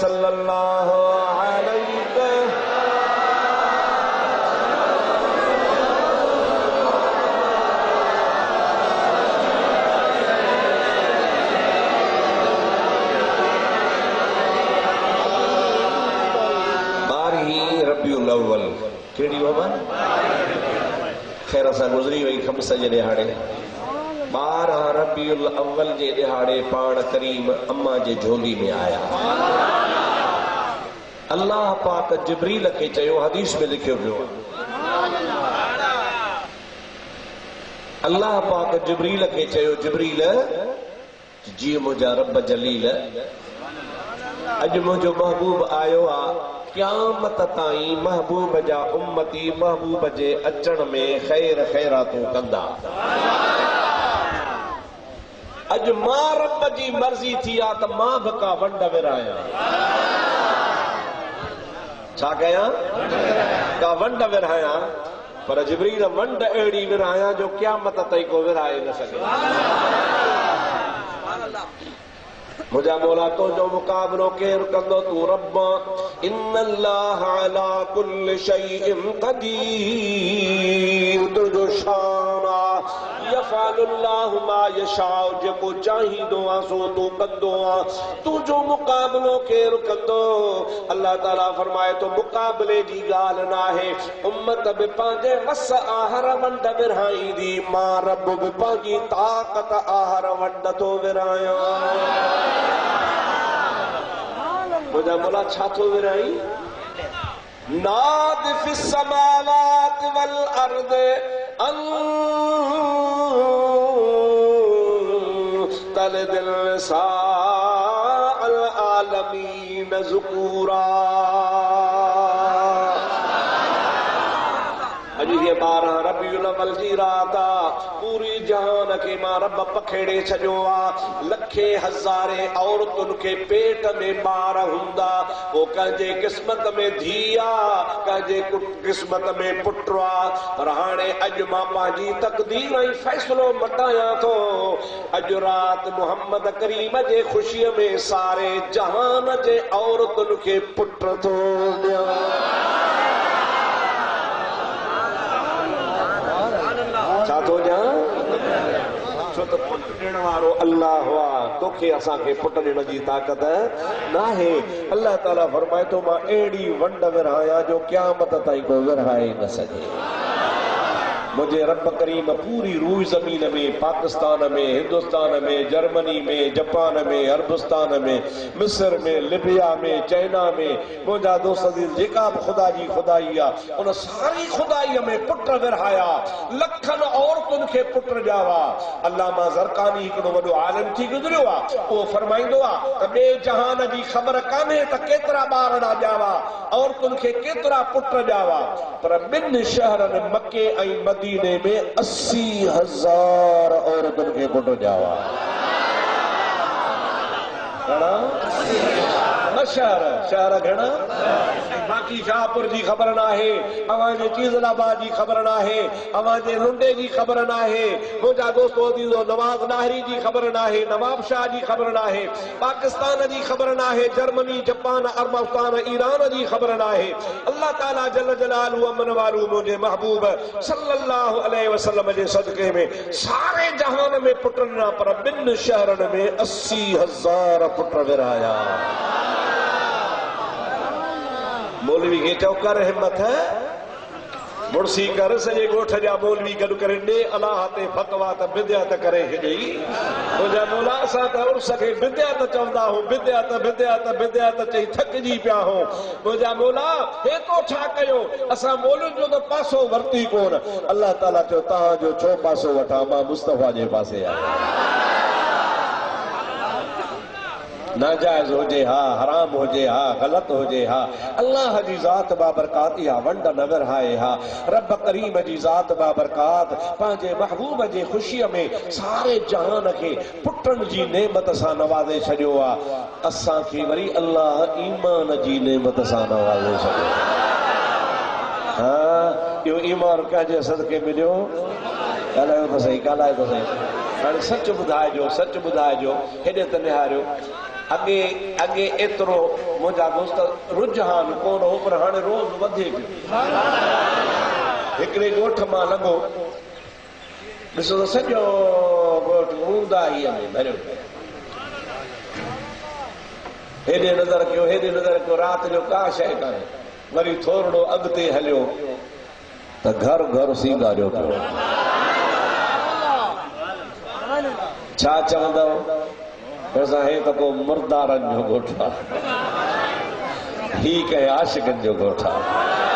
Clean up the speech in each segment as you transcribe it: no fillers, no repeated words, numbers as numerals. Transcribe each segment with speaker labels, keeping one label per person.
Speaker 1: सल्लल्लाहु अलैहि रबियुल अव्वल केड़ी बाबा खैर असां गुज़री वई खमस जे ॾिहाड़े 12 रबियुल अव्वल जे ॾिहाड़े पाण करीम अम्मा जे झोली में आया। अल्लाह पाक जिब्रील के चयो, हदीस में लिखियो पियो, अल्लाह पाक जिब्रील के चयो, जिब्रील जी मुंहिंजा रब जलील अज मुंहिंजो महबूब आयो आ, क़यामत ताईं महबूब जा उम्मती महबूब जे अचण में खैर खैरातूं कंदा। अज मां रब जी मर्ज़ी थी आ त मां भी का वंड विराया। छा कयां? का वंड विराया, पर जिब्रील वंड अहिड़ी विराया जो क़यामत ताईं को विराए न सके। मुझा मौला तो जो मुकाबलो केर कंदो तू रब। इन्नल्लाह अला कुल्लि शैइन क़दीर, तुझो शान आ यफ़अलुल्लाहु मा यशाउ, जेको चाहींदो आ सो तू कंदो आ। तुझो मुकाबलो केर कंदो? अल्लाह ताला फरमाए तो मुकाबले जी ॻाल्हि न आहे। उम्मत बि पंहिंजे वस आहर वंड विरहाईंदी, मां रब बि पंहिंजी ताक़त आहर वंड थो विरहायां। मुझा मौला छा थो विरहाई? नाद फिस समावात वल अर्द तल दिल सा अल आलमीन ज़ुकूरा। अॼु ये 12 रबियुल अव्वल जी रात आ, पूरी जहान के मां रब पखेड़े छॾियो आ। लखे हज़ारे औरतुनि के पेट में ॿार हूंदा, वो कंहिंजे क़िस्मत में धी आ, कंहिंजे क़िस्मत में पुट आ। पर हाणे अॼु मां पंहिंजी तक़दीर ऐं फ़ैसिलो मटायां थो। अॼु रात मुहम्मद करीम जे ख़ुशीअ में सारे जहान जे औरतुनि के पुट थो ॾियां। छा थो ॾियां? छो त पुट ॾियण वारो अल्लाह हुआ, तोखे असांखे पुट ॾियण जी ताक़त नाहे। अल्लाह ताला फरमाए थो, मां अहिड़ी वंड विरहायां जो क़यामत ताईं को विरहाए न सघे। मुझे रब करीम पूरी रूई ज़मीन में, पाकिस्तान में, हिंदुस्तान में, जर्मनी में, जापान में, अरबस्तान में, मिस्र में, लिबिया में, चाइना में, मुझा दोस्त जेका भी खुदा जी खुदाई आ, उन सारी खुदाई में पुट विरहाया। लखन औरतुनि खे पुट ॼावा। अल्लामा ज़रकानी हिकिड़ो वॾो आलिम थी गुज़रियो आ, उहो फरमाईंदो आ त ॿिए जहान जी ख़बर कान्हे त केतिरा ॿार ॼावा, औरतुनि खे केतिरा पुट ॼावा, पर ॿिनि शहरनि मके ऐं मदीने में 80,000 औरतुनि खे पुट ॼावा। शहर घणा? बाकी शाहपुर जी ख़बर न आहे, अवां जे चीज़लाबाद जी ख़बर न आहे, अवां जे लुंडे जी ख़बर न आहे, मुंहिंजा दोस्तो अज़ीज़ो नवाज़ नाहरी जी ख़बर न आहे, नवाब शाह जी ख़बर न आहे, पाकिस्तान जी ख़बर न आहे, जर्मनी, जापान, अरबस्तान, ईरान जी ख़बर न आहे। अल्लाह ताला जल जलालहू अमन वालू मुंहिंजे महबूब सल्लल्लाहु अलैहि वसल्लम जे सदके में सारे जहान में पुट ॾिना, पर ॿिनि शहरनि में 80,000 पुट विरहाया। मौलवी खे चओ कर हिम्मत है, मुड़सी कर, सॼे ॻोठ जा मौलवी गॾु करे ॾे अलाह ते फतवा त बिदअत करे छॾी। मुंहिंजा मौला असां त उर्स खे बिदअत चवंदा आहियूं, बिदअत बिदअत बिदअत चई थकिजी पिया आहियूं। मुंहिंजा मौला हेतो छा कयो, असां मौलुनि जो त पासो वरिती कोन। अल्लाह ताला चयो तव्हांजो छो पासो वठां, मां मुस्तफ़ा जे पासे आहियां। नाजायज होजे हा, हराम होजे हा, गलत होजे हा, अल्लाह जी ज़ात बाबरकात या वंड न विरहाए हा। रब करीम जी ज़ात बाबरकात पंहिंजे महबूब जे ख़ुशीअ में सारे जहान खे पुटनि जी नेमत सां नवाज़े छॾियो आहे। असांखे वरी अल्लाह ईमान जी नेमत सां नवाज़े छॾियो। हाँ, इहो ईमान कंहिंजे सदके मिलियो? ॻाल्हायो त सही, ॻाल्हायो त सही। हाणे सच ॿुधाइजो, सच ॿुधाइजो, हेॾे त निहारियो। अगे अगे एतरो मुझा दोस्त रुझान कोन हो पर हाणे रोज वधे हिकड़े गोठ मां लगो ॾिसो त सॼो गोठ ऊंदा ई में भरियो हेॾे नज़र कयो हेॾे नज़र कयो रात जो का शइ कान्हे वरी थोरो अॻिते हलियो त घर घर सींगारियो पियो छा चवंदव असां हे त को मुर्दारनि जो गोठ आहे ही कंहिं आशिकनि जो गोठ आहे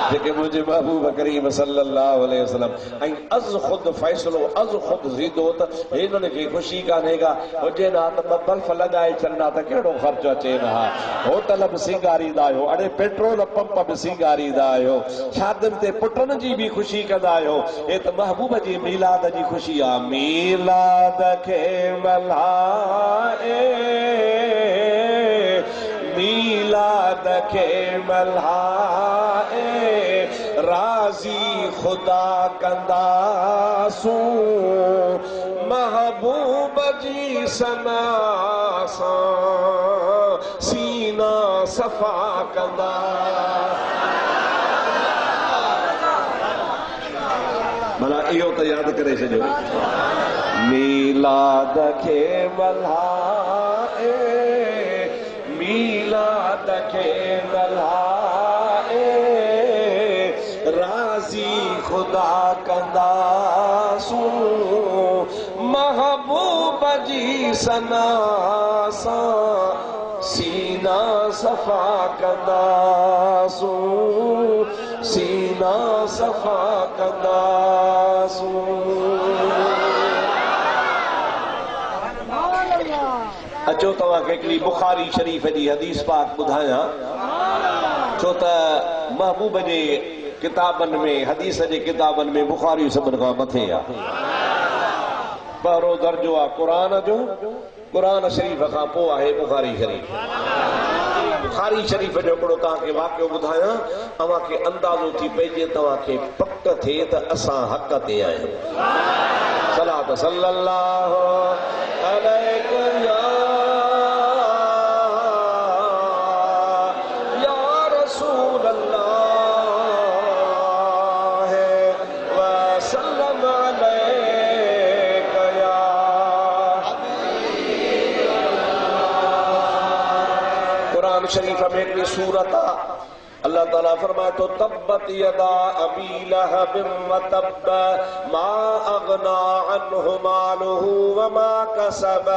Speaker 1: जेके मुझे महबूब करीम सल्लल्लाहु अलैहि वसल्लम ऐं अज़ खुद फैसलो अज़ खुद ज़ीदो त हिननि खे ख़ुशी कान्हेगा हुजे ना त ॿ बल्फ लॻाए छॾंदा त कहिड़ो ख़र्चु अचे न हा होटल बि सींगारींदा आहियो अड़े पेट्रोल पंप बि सींगारींदा आहियो शादियुनि ते पुटनि जी बि ख़ुशी कंदा आहियो हे त महबूब जी मीलाद जी ख़ुशी आहे मीलाद खे मल्हाए मीलाद खे मल्हाए राज़ी खुदा कंदासूं महबूब जी सना सां सीना सफ़ा कंदा भला इहो त यादि करे छॾियो मीलाद खे मल्हाए मीलाद खे मल्हाए राज़ी खुदा कंदासूं महबूब जी सना सां सीना सफ़ा कंदासूं सीना सफ़ा कंदासूं अचो तव्हांखे हिकिड़ी बुखारी शरीफ़ जी हदीस पाक ॿुधायां छो त महबूब जे किताबनि में हदीस जे किताबनि में बुखारी सभिनि खां मथे आहे पहिरों दर्जो आहे क़ुरान जो क़ुरान शरीफ़ खां पोइ आहे बुखारी शरीफ़ बुखारी शरीफ़ जो हिकिड़ो तव्हांखे वाक़ियो ॿुधायां तव्हांखे अंदाज़ो थी पइजे तव्हांखे पक थिए त असां हक़ ते आहियूं सलात सल्लल्लाहु अलैहि शरीफ में एक सूरत अल्लाह ताला फरमाए तो तब्बत यदा अबी लहब व तब मा अगना अन्हु मालुहु व मा कसब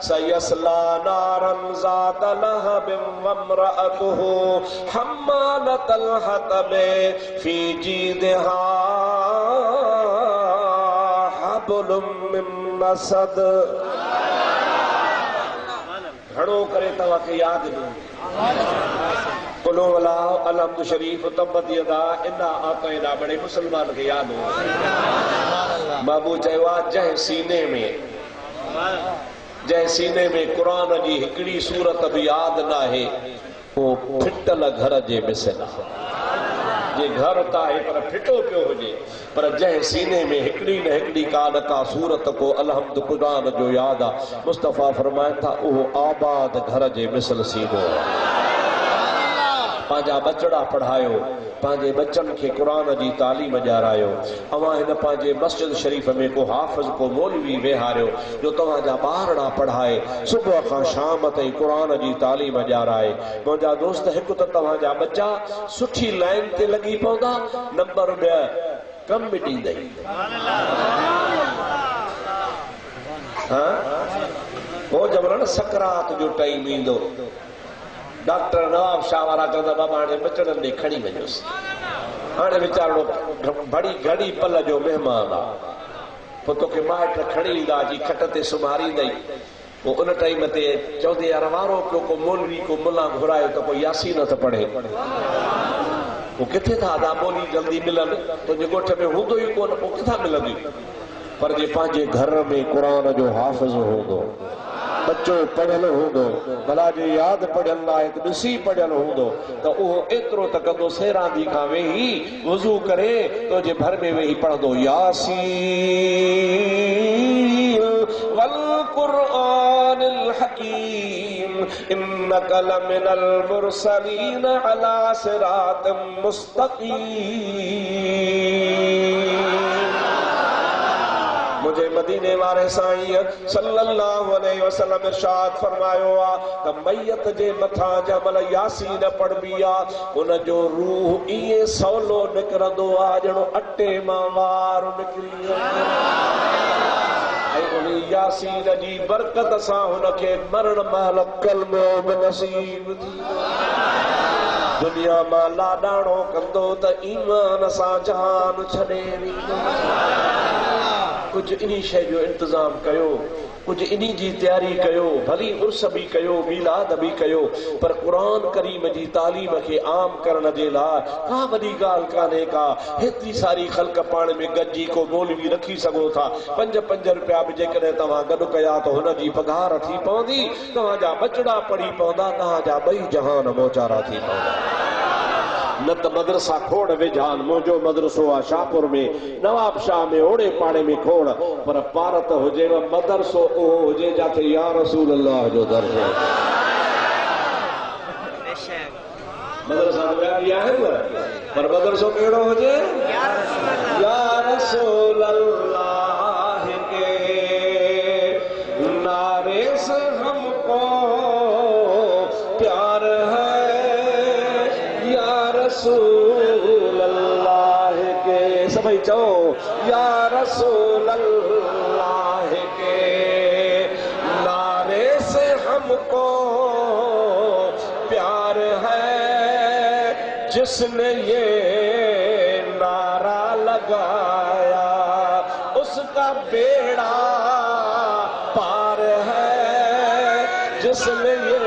Speaker 1: सयस्ला नारन ज़ात लहब व इम्रअतुहु हम्मालतल हतब फी जीदिहा हब्लुम मिन मसद घणो करे तव्हांखे यादि न कुलो वला अलहम्द शरीफ तब्बत यदा इना आतैना बड़े मुसलमान खे यादि हो बाबू चयो आहे जंहिं सीने में क़ुरान जी हिकिड़ी सूरत बि यादि न आहे उहो फिटल घर जे मिसल जे घर त आहे पर फिटो पियो हुजे पर जंहिं सीने में हिकिड़ी न हिकिड़ी का न का सूरत को अलहम्द क़ुरान जो यादि आहे मुस्तफ़ा फरमाइनि था उहो आबाद घर जे मिसल सीनो पंहिंजा बचड़ा पढ़ायो पंहिंजे बच्चनि खे क़ुरान जी तालीम ॾियारायो अवां हिन पंहिंजे मस्जिद शरीफ़ में को हाफ़िज़ को मौलवी वेहारियो जो तव्हांजा ॿारड़ा पढ़ाए सुबुह खां शाम ताईं क़ुरान जी तालीम ॾियाराए मुंहिंजा दोस्त हिकु त तव्हांजा बच्चा सुठी लाइन ते लॻी पवंदा नंबर 2 कम बि ॾींदई पोइ जबरन सकरात जो टाइम ईंदो डॉक्टर नवाब शाह वारा चवंदा बाबा हाणे बचड़नि ॾे खणी वञोसि हाणे वीचारो बड़ी घड़ी पल जो महिमान आहे पोइ तोखे माइट खणी ईंदा जी खट ते सुम्हारींदई पोइ उन टाइम ते चवंदी यार वारो पियो को मौलवी को मुला घुरायो त कोई यासीन त पढ़े पोइ किथे था अदा ॿोली जल्दी मिलनि तुंहिंजे ॻोठ में हूंदो ई कोन पोइ किथां मिलंदी पर जे पंहिंजे घर में क़ुरान जो हाफ़िज़ हूंदो बच्चो पढ़ियल हूंदो भला जे यादि पढ़ियल आहे त ॾिसी पढ़ियल हूंदो त उहो एतिरो त कंदो सेरांदी खां वेही वुज़ू करे तुंहिंजे भर में वेही पढ़ंदो यासीन वल कुरआनिल हकीम इन्नका लमिनल मुरसलीन अला सिरातिम मुस्तकीम। मुझे मदीने वारे साईं सल्लल्लाहु अलैहि वसल्लम इरशाद फरमायो आ त मैयत जे मथा जमल यासीन पढ़बी आ उन जो रूह इए सवलो निकरंदो आ जणो अटे मां वार निकरी यासीन जी बरकत सां हुनखे मरण महल कलमो नसीब दुनिया मां लाडाणो कंदो त ईमान सां जान छॾे वेंदो। कुछ इन्हीं शय जो इंतजाम कयो, कुछ इन्हीं जी तैयारी कयो, भली उर्स भी कयो, मिलाद भी कयो, पर कुरान करीम जी तालीम के आम करण जे लाइ का वॾी ॻाल्हि कान्हे का। हेतिरी सारी ख़ल्क पाण में गॾिजी को मौलवी रखी सघो था। 5-5 रुपया बि जेकॾहिं तव्हां गॾु कया त हुनजी पघार थी पवंदी, तव्हांजा बचड़ा पढ़ी पवंदा, तव्हांजा ॿई जहान मोचारा थी पवंदा। न त मदरसा खोड़ वेझान, मुंहिंजो मदरसो आहे शाहपुर में, नवाब शाह में, ओड़े पाड़े में खोड़, पर भारत हुजे मदरसो उहो हुजे जिथे या रसूल अल्लाह जो दर्जो। मदरसा आहिनि पर मदरसो कहिड़ो हुजे या रसूल अल्लाह के नारे से हमको प्यार है रसूल अल्लाह के। सभी चो या रसूल अल्लाह के नारे से हमको प्यार है, जिसने ये नारा लगाया उसका बेड़ा पार है, जिसने ये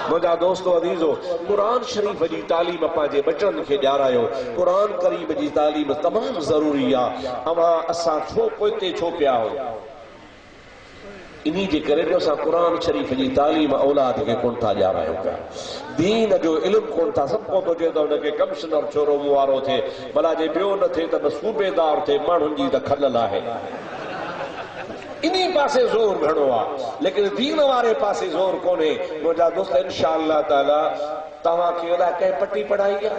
Speaker 1: मुझा दोस्तों अजीजो, कुरान शरीफ जी तालीम पंहिंजे बचन खे ॾियारायो। कुरान करीम जी तालीम तमाम ज़रूरी आहे। असां छो पोइते छो पिया हो, इन्हीं जे करे असां कुरान शरीफ जी तालीम औलाद खे कोन था ॾियारायूं पिया। दीन जो इल्मु कोन था। सभु को पुछे त हुनखे कमिश्नर छोरो वारो थिए, भला जे ॿियो न थिए त सूबेदार थिए, माण्हुनि जी त खलल आहे। इन्हीं पासे जोर घणो आहे, लेकिन दीन वारे पासे जोर कोन्हे। मुंहिंजा दोस्त इंशाअल्लाह ताला तव्हांखे अलाए कंहिं पटी पढ़ाई आहे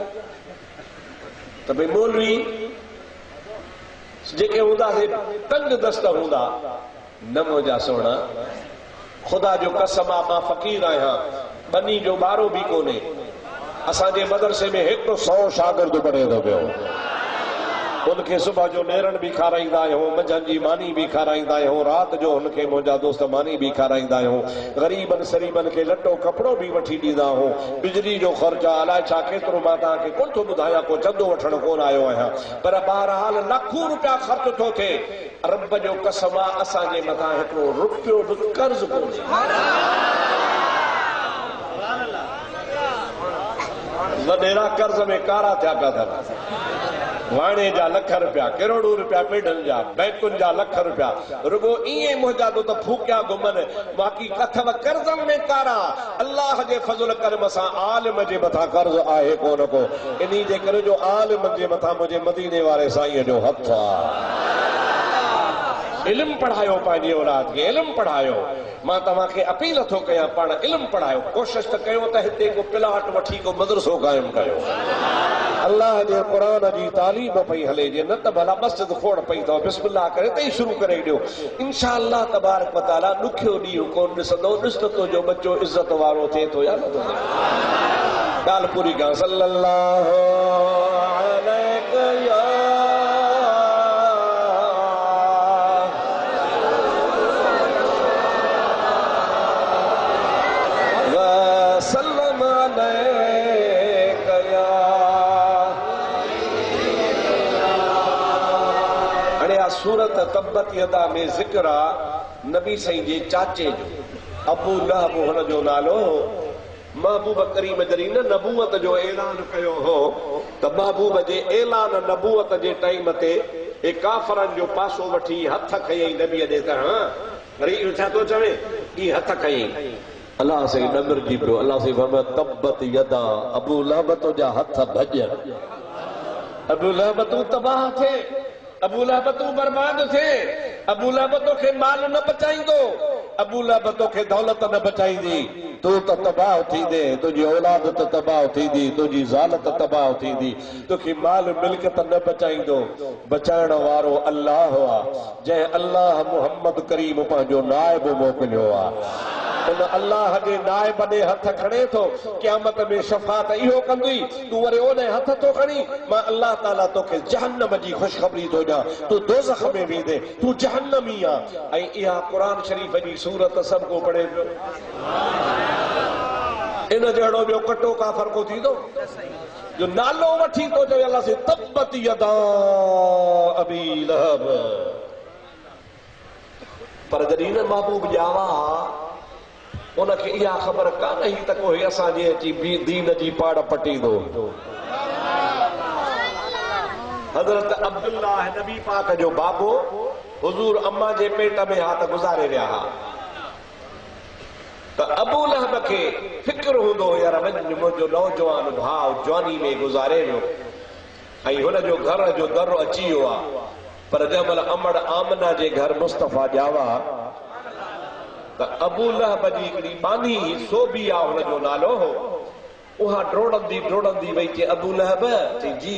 Speaker 1: त भई मौलवी जेके हूंदासीं तंग दस्त हूंदा न। मुंहिंजा सोना ख़ुदा जो कसम आहे, मां फ़क़ीर आहियां, बनी जो ॿारो बि कोन्हे। असांजे मदरसे में हिकु 100 शागिर्द पढ़े थो पियो। उनखे सुबह जो नेरण भी खाराईंदा आहियूं, मंझंदि जी मानी भी खाराईंदा आहियूं, रात जो उनखे मुंहिंजा दोस्त मानी भी खाराईंदा आहियूं, ग़रीबन सरीबन खे लटो कपिड़ो भी वठी ॾींदा आहियूं। बिजली जो ख़र्चा अलाए छा केतिरो मां तव्हांखे कोन थो ॿुधायां, को चंदो वठण कोन आयो आहियां, पर बहरहाल लाखों रुपया ख़र्च थो थिए। रब जो कसम आहे, असांजे मथां हिकिड़ो रुपयो बि कर्ज़ कोन्हे। वॾेरा कर्ज़ में कारा थिया पिया अथनि। वाणे जा लख रुपया, करोड़ों रुपया पेडन जा, बैंकुनि जा लख रुपया, रुगो ईअं मुंहिंजा तो फूकिया घुमनि, बाक़ी अथव कर्ज़नि में कारा। अल्लाह जे फज़ल करम सां आलिम जे मथां कर्ज़ आहे कोन को। इन्हीं जे करे जो आलिम जे मथां मुंहिंजे मदीने वारे साईं जो हथ आहे। इल्म पढ़ायो पंहिंजी औलाद खे, इल्म पढ़ायो। मां तव्हांखे अपील थो कयां, पाण इल्म पढ़ायो। कोशिश त कयो त हिते को प्लाट वठी को मदरसो क़ाइमु कयो। अल्लाह जे क़ुरान जी तालीम पई हले जे, न त भला मस्जिद खोड़ पई अथव, बिस्मिल्लाह करे तई शुरू करे ॾियो। इंशाअल्लाह तबारक व तआला ॾुखियो ॾींहुं कोन ॾिसंदो, ॾिस त तुंहिंजो बच्चो इज़त वारो थिए थो या नथो थिए। ॻाल्हि पूरी कयां। सल्लल्लाहु अलैहि सूरत तब्बत यदा में ज़िक्र आहे नबी साईं जे चाचे जो, अबू लहब हुन जो नालो। महबूब करीम जॾहिं नबूअत जो ऐलान कयो हो त महबूब जे ऐलान नबूअत जे टाइम ते ए काफ़रनि जो पासो वठी हथ खयईं नबीअ ॾे त। हां वरी छा थो चवे, ई हथ खयईं। अल्लाह से नमिर जी पियो। अल्लाह से फरमाया तब्बत यदा अबू लहब तो जा हथ भज। अबू लहब तू तबाह थे, अबू लहब तू बर्बाद थे, अबू लहब तोखे माल न बचाईंदो, अबू लहब तोखे दौलत न बचाईंदी, तू तो तबाह थींदे, तुझी औलाद तो तबाह थींदी, तुझी ज़ालत तबाह थींदी, तोखे माल मिल्कियत न बचाईंदो। बचाइण वारो अल्लाह हुआ, जंहिं अल्लाह मुहम्मद करीम पंहिंजो नाइब मोकिलियो आहे। उन अल्लाह जे नाइब ॾे हथ खणे थो, क़यामत में शफ़ाअत इहो कंदी, तू वरी ओॾे हथ थो खणी, मां अल्लाह ताला तोखे जहन्नम जी ख़ुशख़बरी थो ॾियां, तू दोज़ख में वेंदे, तू जहन्नमी आहे। ऐं इहा क़ुरान शरीफ़ जी सूरत सभु को पढ़े पियो। इन जहिड़ो ॿियो कटो का फ़र्क़ो थींदो जो नालो वठी थो चवे अल्लाह से तब्बत यदा अबी लहब। पर जॾहिं न महबूब ॼावा उनखे इहा ख़बर कान हुई त कोई असांजे अची दीन जी पाड़ पटींदो। हज़रत अब्दुल्लाह नबी पाक जो बाबो हुजूर अम्मा जे पेट में हा त गुज़ारे विया हा। त अबू लहब खे फिक्र हूंदो यार मुंहिंजो नौजवान भाउ जवानी में गुज़ारे वियो ऐं हुनजो घर जो दर अची वियो आहे। पर जंहिं महिल अमड़ आमना जे घर मुस्तफ़ा ॼावा त अबू लहब जी हिकिड़ी बानी सोबी आहे, हुनजो नालो हो। उहा ड्रोड़ंदी वई चे अबू लहब चे जी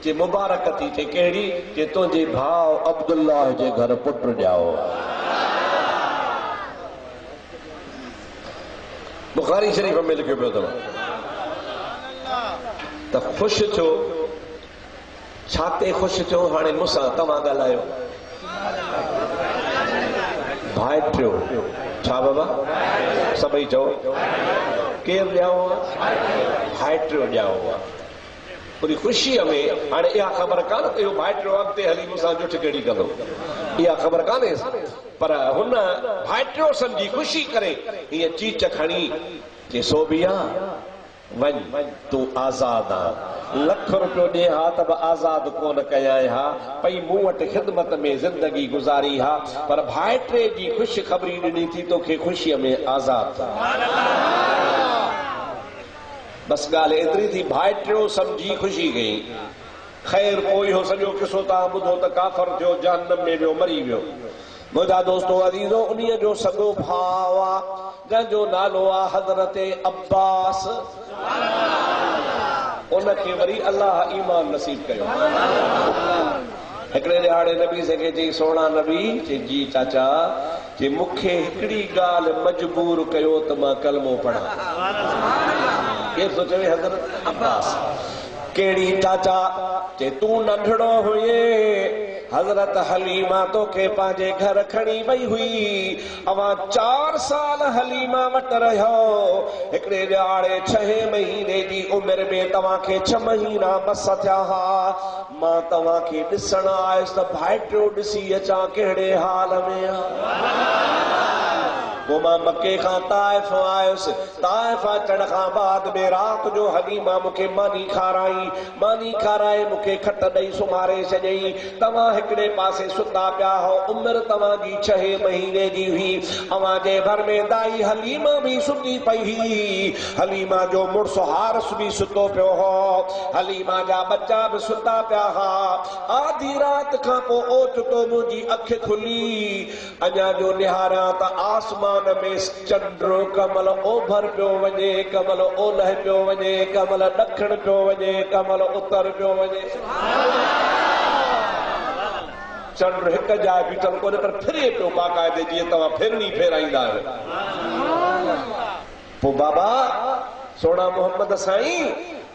Speaker 1: चे मुबारक थी चे कहिड़ी चे तुंहिंजे भाउ अब्दुल्लाह जे घर पुट ॼाओ। बुखारी शरीफ में लिखियो पियो अथव। त ख़ुशि थियो, छाते ख़ुशि थियो हाणे मूंसां तव्हां ॻाल्हायो। भाइटियो छा बाबा सभई चओ केरु ॼाओ आहे? भाइटियो ॼाओ आहे। पूरी ख़ुशीअ में हाणे इहा ख़बर कान त इहो भाइटियो अॻिते हली मूंसां जुठ कहिड़ी कंदो, इहा ख़बर कान्हे। पर हुन भाइटियो सम्झी ख़ुशी करे हीअ चीच खणी जे सोबिया वञ तूं आज़ाद आहे। लख रुपयो ॾे हा त बि आज़ाद कोन कयां हा, पई मूं वटि ख़िदमत में ज़िंदगी गुज़ारी हा, पर भाइटे जी ख़ुशि ख़बरी ॾिनी थी तोखे ख़ुशीअ में आज़ाद। बस ॻाल्हि एतिरी थी, भाइटियो सम्झी ख़ुशी कई। ख़ैर पोइ इहो सॼो किसो तव्हां ॿुधो त काफ़र थियो, जहन्नम में वियो, मरी वियो। मुंहिंजा दोस्तो अज़ीज़ो उन्हीअ जो सॻो भाउ आहे जंहिंजो नालो आहे हज़रत अब्बास। उनखे वरी अल्लाह ईमान नसीब कयो। हिकिड़े ॾियारे नबी से खे चई सोना नबी चई जी चाचा चई मूंखे हिकिड़ी ॻाल्हि मजबूर कयो त मां कलमो पढ़ां। केरु थो चवे? हज़रत अब्बास। कहिड़ी चाचा? चई तूं नंढड़ो हुए हज़रत हलीमा तोखे पंहिंजे घर खणी वई हुई, अवां 4 साल हलीमा वटि रहियो। हिकिड़े ॾियारे 6 महीने जी उमिरि में तव्हांखे 6 महीना बस थिया हा। मां तव्हांखे ॾिसण आयुसि त भाइटियो ॾिसी अचां कहिड़े हाल में आहे। पोइ मां मके खां ताइफ़ आयुसि। ताइफ़ अचण खां बाद में राति जो हलीमा मूंखे मानी खाराए मूंखे खट ॾेई सुम्हारे छॾियईं। तव्हां हिकिड़े पासे सुता पिया हो, उमिरि तव्हांजी 6 महीने जी हुई। अव्हां जे घर में दाई हलीमा बि सुती पई हुई। हलीमा जो मुड़ुसु हारिस बि सुतो पियो हो, हलीमा जा बच्चा बि सुता पिया हा। आधी राति खां पोइ ओचितो मुंहिंजी अखि खुली, अञा जो निहारियां त आसमान में चंड्रो कमल ओभर पियो वञे, कमल ओलह पियो वञे, कमल ॾखण पियो वञे, कमल उत्तर पियो वञे। चंड हिक जाइ बीठल कोन्हे पर फिरे पियो बाक़ाइदे, जीअं तव्हां फिरनी फेराईंदा आहियो। पोइ बाबा सोना मोहम्मद साईं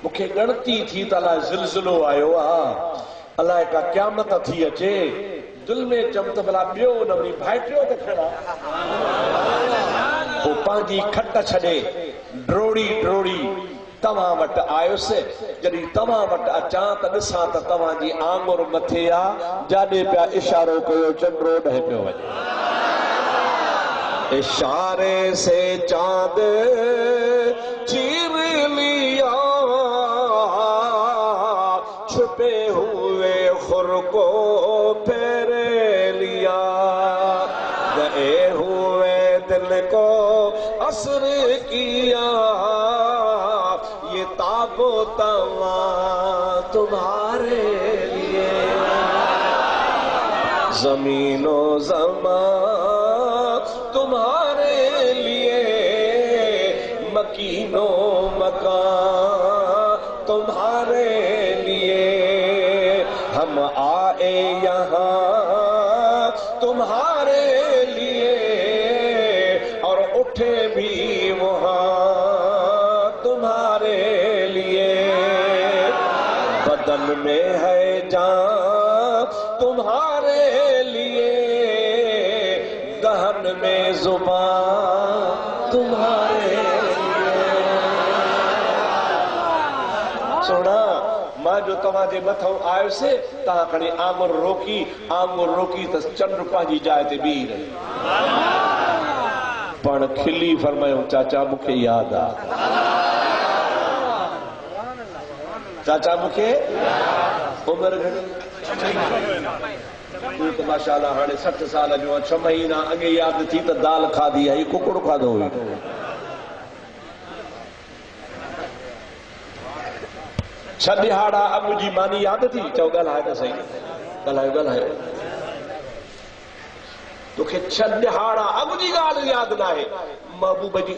Speaker 1: मूंखे ॻणती थी त अलाए ज़िलज़िलो आयो आहे, अलाए का क़यामत थी अचे। दिल में चम त भला ॿियो न वरी भाइटियो त खड़ा। पोइ पंहिंजी खट छॾे ड्रोड़ी तव्हां वटि आयुसि। जॾहिं तव्हां वटि अचां त ॾिसां त तव्हांजी आङुर मथे आहे, जाॾे पिया इशारो कयो चंड्रो ॾह पियो वञे। इशारे से चांद चीर लिया, छुपे हुए खुर को फेर लिया, गए हुए दिल को असर तुम्हारे लिए, ज़मीनो ज़मान तुम्हारे लिए, मकीनो मकान तुम्हारे लिए, हम आए यहाँ तुम्हारे लिए और उठे भी वहाँ तुम्हारे लिए, बदन में है जान तुम्हारे लिए, दहन में जुबान तुम्हारे लिए। सुना मां जो तव्हांजे मथां आयो से तव्हां खणी आंगुर रोकी त चंड पंहिंजी जाइ ते बीह रही, पण खिली फरमायूं चाचा मूंखे यादि आहे, चाचा मूंखे उमिरि घणी तूं त माशाअल्लाह हाणे 60 साल जो 6 महीना अॻे यादि थी त दाल खाधी आई, कुकड़ खाधो हुई। 6 ॾिहाड़ा अॻु जी मानी यादि थी? चओ ॻाल्हाए त सही, ॻाल्हायो। तोखे 6 ॾिहाड़ा अॻु जी ॻाल्हि यादि न आहे? महबूब जी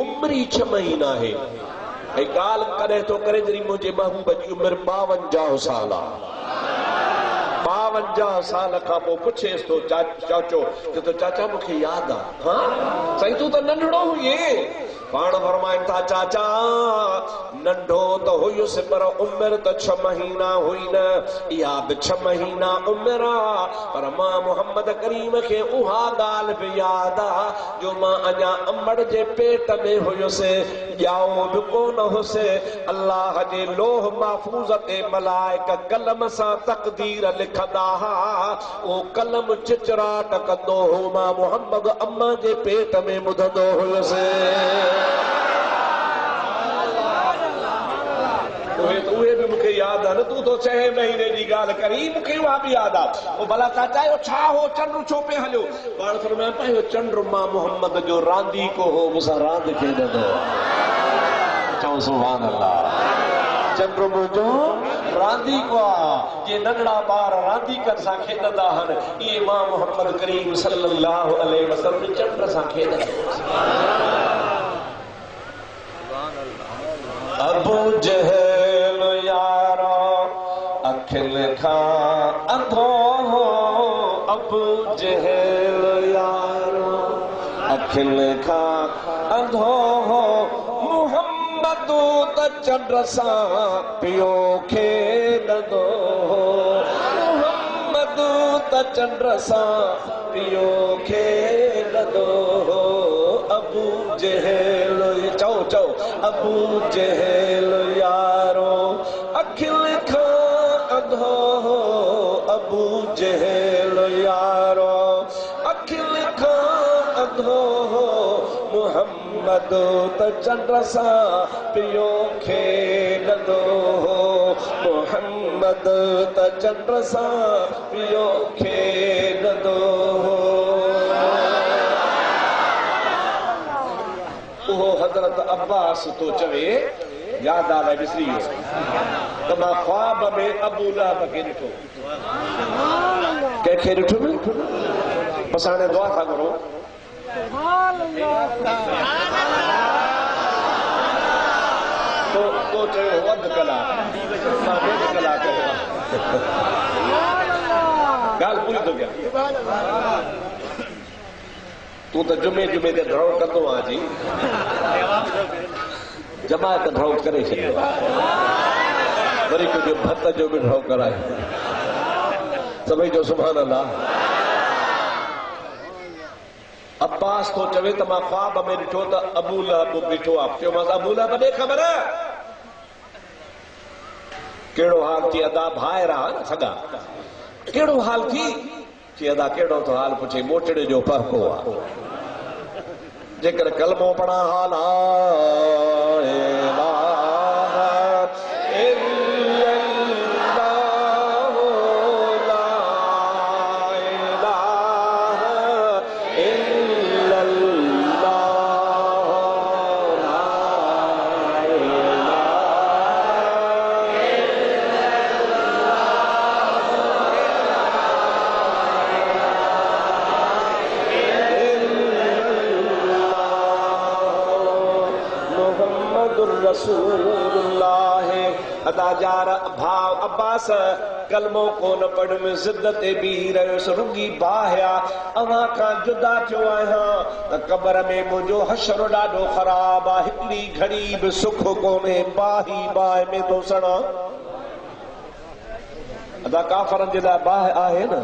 Speaker 1: उमिरि 6 महीना आहे। ऐं ॻाल्हि कॾहिं थो करे जॾहिं मुंहिंजे महबूब जी उमिरि 52 साल आहे। 52 साल खां पोइ पुछेसि थो चाचो त चाचा मूंखे यादि आहे? हा साईं तूं त नंढड़ो हुई। पाण फरमाइनि था चाचा नंढो त हुयुसि पर उमिरि त 6 महीना हुई न, इहा बि 6 महीना उमिरि आहे, पर मां मोहम्मद करीम खे उहा ॻाल्हि बि यादि आहे जो मां अञा अमड़ जे पेट में हुयुसि, ॼाओ बि कोन हुयुसि। अल्लाह जे लोह महफूज़ ते मलाइक कलम सां तक़दीर लिखंदा हुआ, उहो कलम चिचराट कंदो हो, मां मोहम्मद अम्मा जे पेट में ॿुधंदो हुयुसि। उहे बि मूंखे यादि आहे न, तूं तो 6 महीने जी ॻाल्हि करी, मूंखे उहा बि यादि आहे। पोइ भला चाचा इहो छा हो, चंड छो पे हलियो? पाण फरमाया इहो चंड मां मोहम्मद जो रांदी को हो, मूंसां रांदि खेॾंदो आहे। चओ सुभान अल्लाह। चंड मुंहिंजो रांदी को आहे, जे नंढड़ा ॿार रांदीगर सां खेॾंदा आहिनि, इहे मां मोहम्मद करीम सल्लल्लाहु अलैहि वसल्लम चंड सां खेॾंदो। अबू जहल यारो अखिल खां अंधो हो, अबू जहल यारो अखिल खां अंधो हो, मोहम्मद त चंड सां पियो खेॾंदो हो, मोहम्मद त चंड सां पियो खेॾंदो हो। अबू जहल चओ अबू जहल यारो अखिल खां अंधो हो, अबू जहल यारो अखिल खां अंधो हो, मोहम्मद त चंड सां पियो खेॾंदो हो, मोहम्मद त चंड सां पियो खेॾंदो हो। उहो हज़रत अब्बास तो चवे यादि आहे विसरी वियो त मां ख्वाब में अबू लहब खे ॾिठो। कंहिंखे ॾिठो न? बसि हाणे दुआ था करो। तो चयो अधु कलाक, मां 1.5 कलाक ॻाल्हि पूरी थो कयां। तूं त जुमे ते ड्रॉ कंदो आहे जी, जमायत ड्रॉ करे छॾियो, वरी तुंहिंजे भत जो बि ड्रॉ कराए। सभई जो सुभान अल्लाह। अब्बास तो चवे त मां ख्वाब में ॾिठो त अबू लहब बीठो आहे। चयोमांसि अबू लहब ॾे ख़बर कहिड़ो हाल थी? अदा भाइर आहे न सॻा, कहिड़ो हाल थी? चई अदा कहिड़ो थो हाल पुछे? मोटड़े जो फर्को आहे। जेकर कलमो पढ़ा हाल रसूलुल्लाह। अदा जार भाव अब्बास कलमो को न पढ़ में जिद्दत भी रहियुसि रुगी बाहिया अवां खां जुदा थियो आहियां त क़बर में मुंहिंजो हशर ॾाढो ख़राब आहे, हिकिड़ी घड़ी बि सुख कोन्हे, बाही बाहि में थो सड़ा। अदा काफ़रनि जे लाइ बाहि आहे न,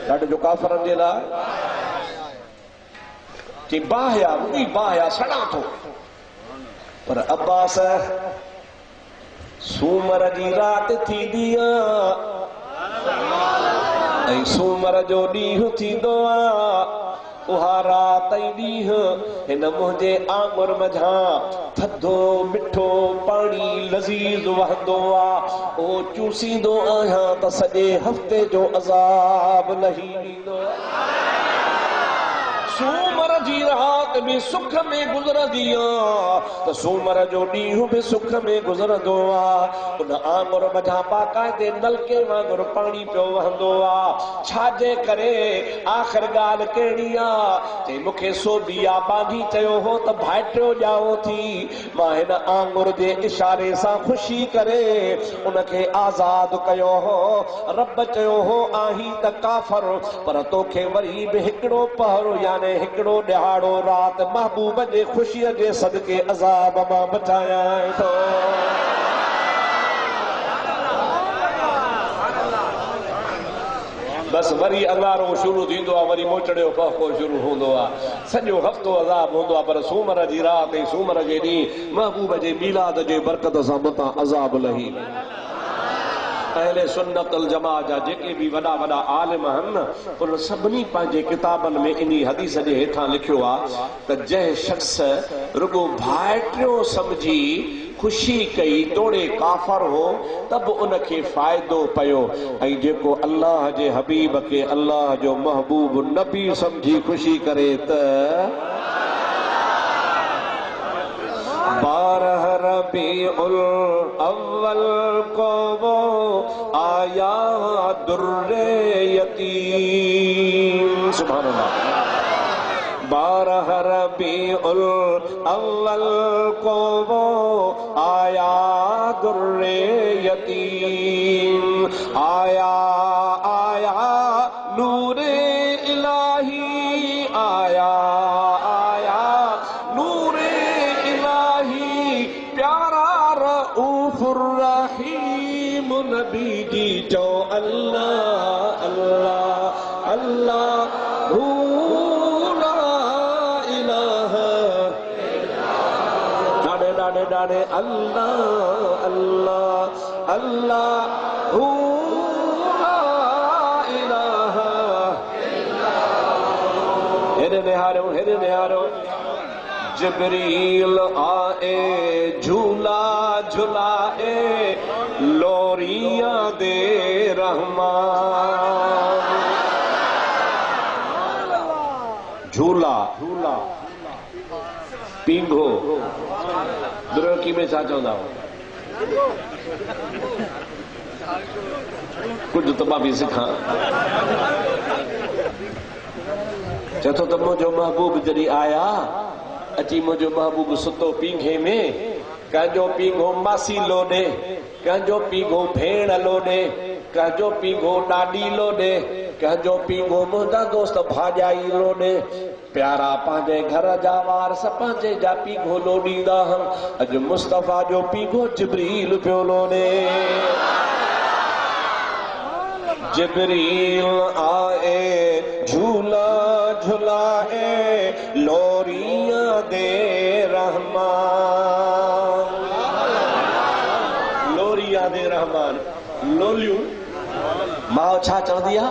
Speaker 1: ॾाढो जो काफ़रनि जे लाइ कि बाहिया रुगी बाहिया सड़ा थो। पर अब्बास सूमर जी राति थींदी ऐं सूमर जो ॾींहुं थींदो आहे, उहा राति ऐं ॾींहुं हिन मुंहिंजे आंगुर मझां थधो मिठो पाणी लज़ीज़ वहंदो आहे, उहो चूसींदो आहियां त सॼे हफ़्ते जो अज़ाब लही वेंदो। सूमर जी रात भी सुख में गुज़रंदी आहे त सूमर जो ॾींहुं भी सुख में गुज़रंदो आहे। उन आंगुर मझां बाक़ाइदे नलके वांगुरु पाणी पियो वहंदो आहे। छाजे करे? आख़िर ॻाल्हि कहिड़ी आहे? चई मूंखे सोबिया बागी चयो हो त भाइटियो ॼाओ थी, मां हिन आंगुर जे इशारे सां ख़ुशी करे उनखे आज़ाद कयो हो। रब चयो हो आहीं त काफ़र, पर तोखे वरी बि हिकिड़ो पहर यानी हिकिड़ो ॾिहाड़ो राति महबूब जे ख़ुशीअ जे सदके अज़ाब मां बचाया थो। बस वरी अंगारो शुरू थींदो आहे, वरी मोचड़ियो फ़हको शुरू हूंदो आहे। सॼो हफ़्तो अज़ाब हूंदो आहे, पर सूमर जी राति ऐं सूमर जे ॾींहुं महबूब जे मीलाद जे बरकत सां मथां अज़ाब लही वेंदो। अहले सुन्नत अल जमा जा जेके भी वॾा वॾा आलिम आहिनि उन सभिनी पंहिंजे किताबनि में इन हदीस जे हेठां लिखियो आहे त जंहिं शख़्स रुगो भाइटियो समझी ख़ुशी कई तोड़े काफ़र हो तब उनखे फ़ाइदो पियो, ऐं जेको अल्लाह जे हबीब खे अल्लाह जो महबूब नबी समझी ख़ुशी करे त 12 रबीउल अव्वल को वो आया दुर्रे यतीम। सुभान अल्लाह। 12 रबीउल अव्वल को वो आया दुर्रे यतीम, आया आया नूरे इलाही, आया आया नूरे इलाही, प्यारा रऊफुर रहीम नबी जी जो अल्लाह अल्लाह अल्लाह डाडे अल्लाह अल्लाह अल्लाह हू ला इलाहा। हेरे निहारो जिब्रील आए झूला झुलाए लोरियां दे रहमान। झूला पींघो दुरकी में छा चवंदा हो? कुछ तो मां भी सिखां। चथो त मुंहिंजो महबूब जॾहिं आया अची मुंहिंजो महबूब सुतो पींघे में, कंहिंजो पींघो मासी लोॾे, कंहिंजो पींघो भेण लोॾे, कंहिंजो पींघो ॾाॾी लोॾे, कंहिंजो पींघो मुंहिंजा दोस्त भाॼाई लोॾे। प्यारा पंहिंजे घर जा वारस पंहिंजे जा पींघो लोॾींदा आहिनि। अॼु मुस्तफ़ा जो पींघो जिब्रील पियो लोॾे। जिब्रील आए झूला झुलाए लोरियां दे रहमान। लोरियां दे रहमान लोलियूं मां छा चवंदी आहे?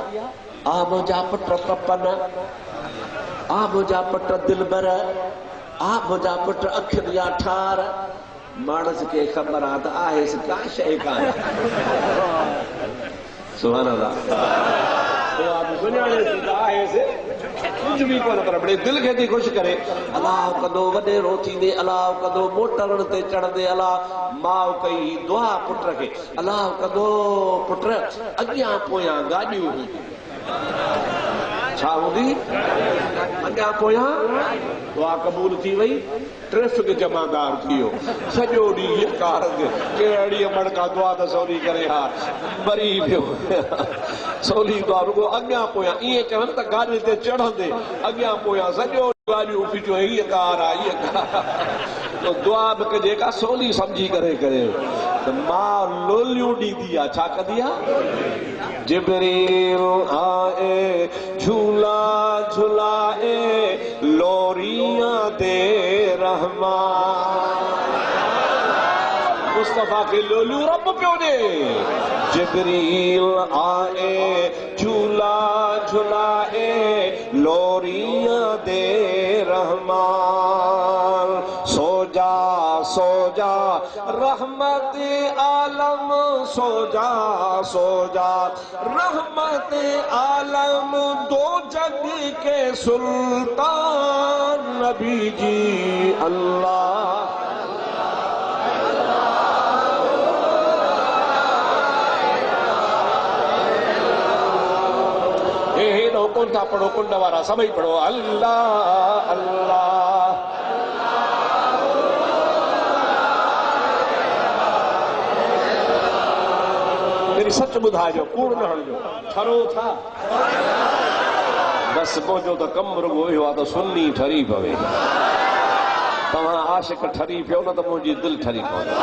Speaker 1: आ मुंहिंजा पुट पपन, आ मुंहिंजा पुट दिलबर, आ मुंहिंजा पुट अखियुनि जा ठार। मानस खे ख़बर आहे त आहेसि का शइ कान। सुभान अल्लाह। कुछ भी कोन, पर बड़े दिल खे थी ख़ुशि करे। अलाह कदो वॾेरो थींदे, अलाह कदो मोटरनि ते चढ़ंदे, अलाह माउ कई दुआ पुट खे, अलाह कदो पुट अॻियां पोयां गाॾियूं। छा हूंदी अॻियां पोयां दुआ क़बूल थी वई ट्रैफिक जमादार थी वियो सॼो ॾींहुं ये कार कहिड़ी मड़का दुआ त सवली करे हा मरी पियो सवली दुआ रुगो अॻियां पोयां ईअं चवनि त गाॾी ते चढ़ंदे अॻियां पोयां सॼो ॻाल्हियूं पिचो हीअ कार आहे हीअ कार दुआ बि कजे का सवली सम्झी करे करे त मां लोलियूं ॾींदी आहे छा कंदी आहे जिब्रील आए झूला झुलाए लोरियां दे रहमान मुस्तफा के लोलियूं रब पियो ॾे जिब्रील आए झूला झुलाए लोरियां दे रहमान सो जा रहमत आलम सो जा रहमत आलम दो जग के सुल्तान नबी जी अल्लाह कौन था पढ़ो कुंड वारा सभी पढ़ो अल्लाह अल्लाह मेरी सच ॿुधाइजो कूड़ न हणिजो ठरो था बस पहुचो त कम रुगो इहो आहे त सुन्नी ठरी पवे तव्हां आशिक ठरी पियो न त मुंहिंजी दिलि ठरी पवंदी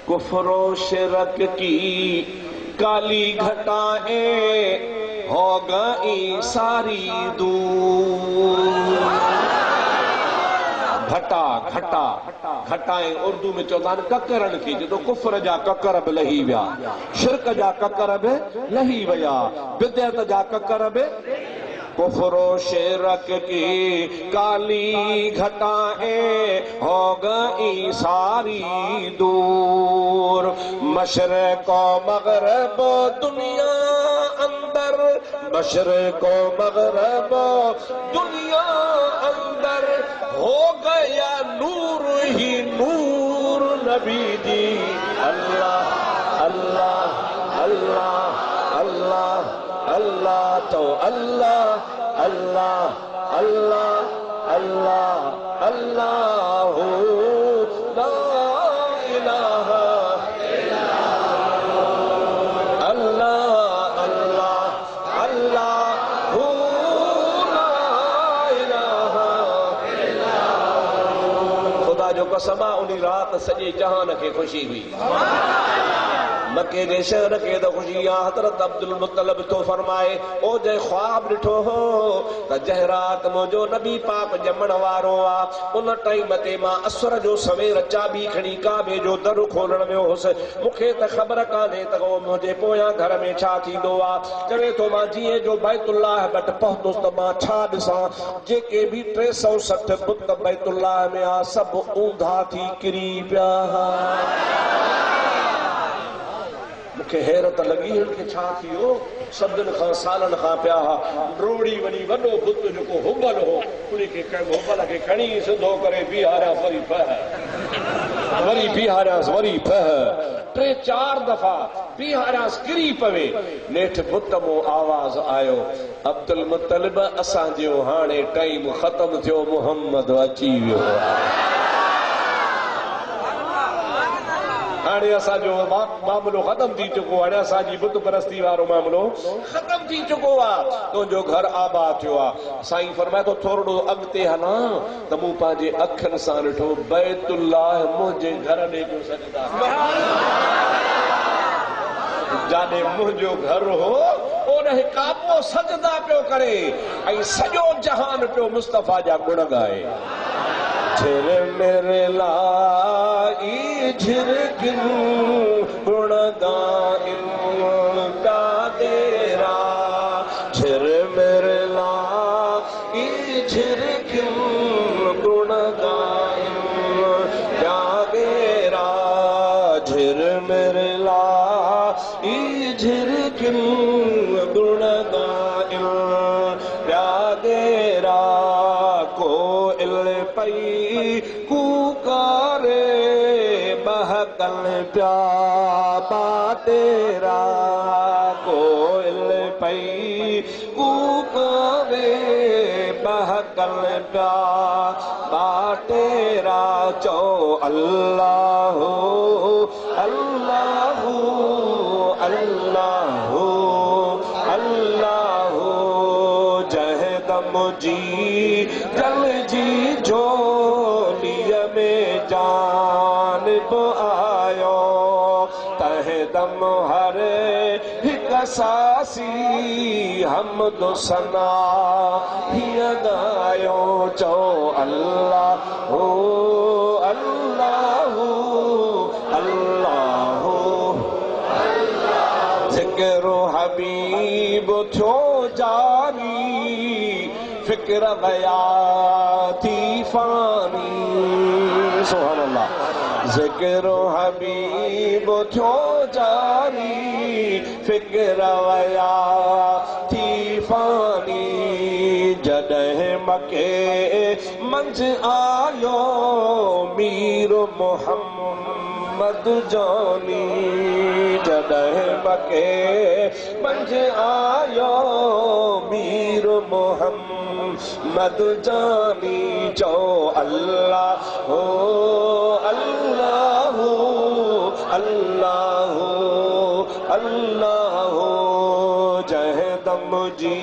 Speaker 1: कुफरो शिरक की काली घटाएं हो गई सारी दूर घटा घटा घटाएं उर्दू में चवंदा आहिनि ककरनि खे जो कुफर जा ककर बि लही विया शिरक जा ककर बि लही विया बिदअत जा ककर बि कुफरो शिरक की काली घटाएं हो गई सारी दूर मशरक़ मगरब दुनिया अंदर मशरक़ मगरब दुनिया अंदर हो गया नूर ही नूर नबी जी अल्लाह अल्लाह अल्लाह अल्लाह अल्लाह तो अल्लाह अल्लाह अल्लाह अल्लाह अल्लाह ला इलाहा अल्लाह अल्लाह अल्लाह ला इलाहा खुदा जो कसम आहे उन रात सॼे जहान खे ख़ुशी हुई मक्के जे शहर के तो खुशी हज़रत अब्दुल मुत्तलिब तो फरमाए ओ जे ख्वाब ॾिठो हो त जंहिं रात मुंहिंजो नबी पाक ॼमण वारो आहे उन टाइम ते मां असर जो सवेर चाबी खणी काबे जो दर खोलण वियो हुउसि मूंखे त ख़बर कान्हे त मुंहिंजे पोयां घर में छा थींदो आहे चवे थो मां जीअं जो बैतुल्लाह वटि पहुतुसि त मां छा ॾिसां जेके बि 360 बुत बैतुल्लाह में आहे सभु ऊंधा थी किरी पिया मूंखे हैरत लॻी हिनखे छा थियो सदियुनि खां सालनि खां पिया रोड़ी वञी वॾो बुत जेको हुबल हो उनखे हुबल खे खणी सिधो करे बीहारियांसि वरी पह वरी बीहारियांसि वरी पह 3-4 दफ़ा बीहारियांसि किरी पवे नेठि बुत मां आवाज़ आयो अब्दुल मुत्तलिब असांजो हाणे टाइम ख़तम थियो मुहम्मद अची वियो हाणे असांजो मामलो ख़तम थी चुको हाणे असांजी बुत परस्ती वारो मामलो ख़तम थी चुको आहे तुंहिंजो घर आबाद थियो आहे साईं फरमाए थो थोरो अॻिते हलां त मूं पंहिंजे अखियुनि सां ॾिठो बैतुल्लाह मुंहिंजे घर ॾे पियो सजदा जाॾे मुंहिंजो घर हो ओॾे काबो सजदा पियो करे ऐं सॼो जहान पियो मुस्तफ़ा जा गुण ॻाए झिर मेरे लाई झिरकिन गुण गाइन का तेरा झिर मेरे लाई झिरकिन गुण गाइन का तेरा झिर मेरे लाई झिरकिन गुण गाइन का तेरा पई कूकारे बहकल प्या तेरा कोयल पई कूकावे बहकल प्या बाटेरा चो अल्लाह अल्लाह अल्लाह अल्लाह जहदम जी जल जी झोलिय में जान आयो तहदम हर हिक सासी हमद सना हिय गायो चो अल्लाह हो अल्लाह अल्लाह जिक्र हबीब थो जारी फिक्र गया थी फानी सुभान अल्लाह जिक्र हबीब थो जारी फिक्र गया थी फानी जॾहिं मके मंझ आयो मीर मोहम्मद जानी जॾहिं मके मंझ आयो मीर मोहम्मद जानी चो अल्लाह हो अल्लाह अल्लाह अल्लाह जहदम जी